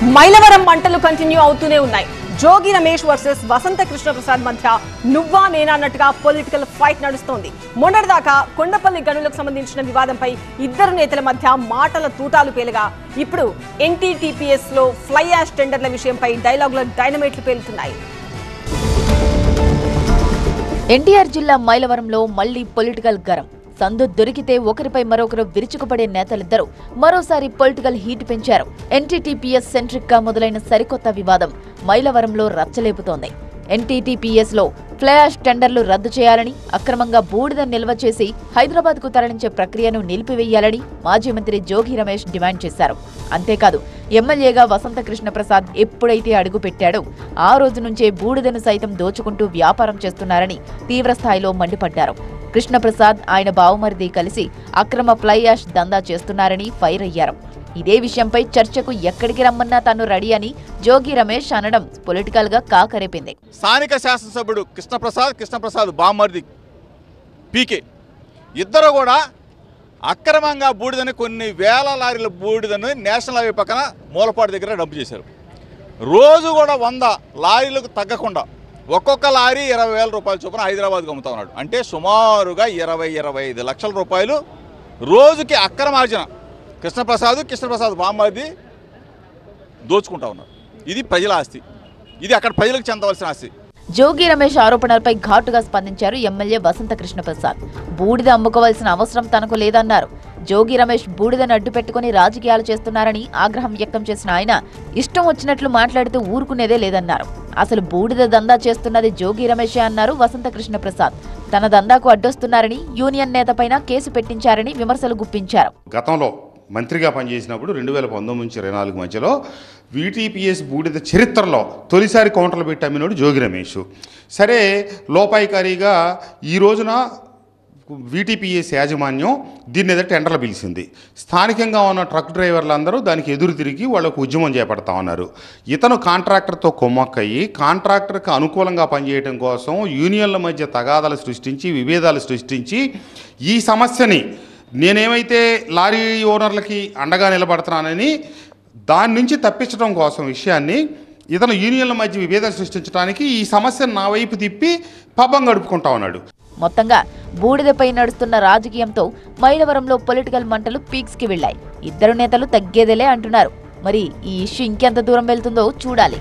మైలవరం మంటలు కంటిన్యూ అవుతూనే ఉన్నాయి. జోగి రమేష్ వర్సెస్ వసంత కృష్ణ ప్రసాద్ మధ్య నువ్వా నేనా అన్నట్టుగా పొలిటికల్ ఫైట్ నడుస్తోంది. మొన్నటిదాకా కొండపల్లి గనులకు సంబంధించిన వివాదంపై ఇద్దరు నేతల మధ్య మాటల తూటాలు పేలగా ఇప్పుడు ఎన్టీటీపీఎస్ లో ఫ్లై యాష్ టెండర్ల విషయంపై డైలాగుల డైనమైట్లు పేలుతున్నాయి. ఎన్టీఆర్ జిల్లా మైలవరంలో మళ్లీ పొలిటికల్ గరం. సందు దొరికితే ఒకరిపై మరొకరు విరుచుకుపడే నేతలిద్దరూ మరోసారి పొలిటికల్ హీట్ పెంచారు. ఎన్టీటీపీఎస్ సెంట్రిక్ గా మొదలైన సరికొత్త వివాదం మైలవరంలో రచ్చలేపుతోంది. ఎన్టీటీపీఎస్ లో ఫ్లై-యాష్ టెండర్లు రద్దు చేయాలని, అక్రమంగా బూడిద నిల్వ చేసి హైదరాబాద్ కు తరలించే ప్రక్రియను నిలిపివేయాలని మాజీ మంత్రి జోగి రమేష్ డిమాండ్ చేశారు. అంతేకాదు, ఎమ్మెల్యేగా వసంత కృష్ణ ప్రసాద్ ఎప్పుడైతే అడుగుపెట్టాడో ఆ రోజు నుంచే బూడిదను సైతం దోచుకుంటూ వ్యాపారం చేస్తున్నారని తీవ్రస్థాయిలో మండిపడ్డారు. కృష్ణప్రసాద్, ఆయన బావమరిది కలిసి అక్రమ ఫ్లై-యాష్ దందా చేస్తున్నారని ఫైర్ అయ్యారు. ఇదే విషయంపై చర్చకు ఎక్కడికి రమ్మన్నా తాను రెడీ అని జోగి రమేష్ అనడం పొలిటికల్ గా కాకరేపింది. స్థానిక శాసనసభ్యుడు కృష్ణప్రసాద్ బావమరిది పీకే ఇద్దరు కూడా అక్రమంగా బూడిదని కొన్ని వేల లారీల బూడిదని నేషనల్ హైవే పక్కన మూలపాడు దగ్గర డంప్ చేశారు. రోజు కూడా 100 లారీలకు తగ్గకుండా ఒక్కొక్క లారీ 20,000 రూపాయల చొప్పున హైదరాబాద్కు అమ్ముతా ఉన్నాడు. అంటే సుమారుగా 20-25 లక్షల రూపాయలు రోజుకి అక్రమార్జన కృష్ణప్రసాద్ బామ్మది దోచుకుంటా ఉన్నారు. ఇది ప్రజల ఆస్తి, ఇది అక్కడ ప్రజలకు చెందవలసిన ఆస్తి. జోగి రమేష్ ఆరోపణలపై ఘాటుగా స్పందించారు ఎమ్మెల్యే వసంత కృష్ణ ప్రసాద్. బూడిద అమ్ముకోవాల్సిన అవసరం తనకు లేదన్నారు. జోగి రమేష్ బూడిదను అడ్డు పెట్టుకుని రాజకీయాలు చేస్తున్నారని ఆగ్రహం వ్యక్తం చేసిన ఆయన ఇష్టం వచ్చినట్లు మాట్లాడుతూ ఊరుకునేదే లేదన్నారు. అసలు బూడిద దందా చేస్తున్నది జోగి రమేషే అన్నారు వసంత కృష్ణ ప్రసాద్. తన దందాకు అడ్డొస్తున్నారని, యూనియన్ నేతపైన కేసు పెట్టించారని విమర్శలు గుప్పించారు. గతంలో మంత్రిగా పనిచేసినప్పుడు 2019 నుంచి 24 మధ్యలో వీటీపీఎస్ బూడిద చరిత్రలో తొలిసారి కౌంటర్లు పెట్టి అమ్మినోడు జోగి రమేష్. సరే, లోపాయికారిగా ఈ రోజున వీటీపీఎస్ యాజమాన్యం దీన్ని ఏదో టెండర్లు పిలిచింది. స్థానికంగా ఉన్న ట్రక్ డ్రైవర్లందరూ దానికి ఎదురు తిరిగి వాళ్ళకు ఉద్యమం చేపడతా ఉన్నారు. ఇతను కాంట్రాక్టర్తో కొమ్మక్కయ్యి కాంట్రాక్టర్కి అనుకూలంగా పనిచేయడం కోసం యూనియన్ల మధ్య తగాదాలు సృష్టించి, విభేదాలు సృష్టించి, ఈ సమస్యని నేనేమైతే లారీ ఓనర్లకి అండగా నిలబడుతున్నానని దాని నుంచి తప్పించడం కోసం విషయాన్ని ఇతను యూనియన్ల మధ్య విభేదాలు సృష్టించడానికి ఈ సమస్యను నా వైపు తిప్పి పబ్బం గడుపుకుంటా ఉన్నాడు. మొత్తంగా బూడిదపై నడుస్తున్న రాజకీయంతో మైలవరంలో పొలిటికల్ మంటలు పీక్స్ కి వెళ్లాయి. ఇద్దరు నేతలు తగ్గేదేలే అంటున్నారు. మరి ఈ ఇష్యూ ఇంకెంత దూరం వెళ్తుందో చూడాలి.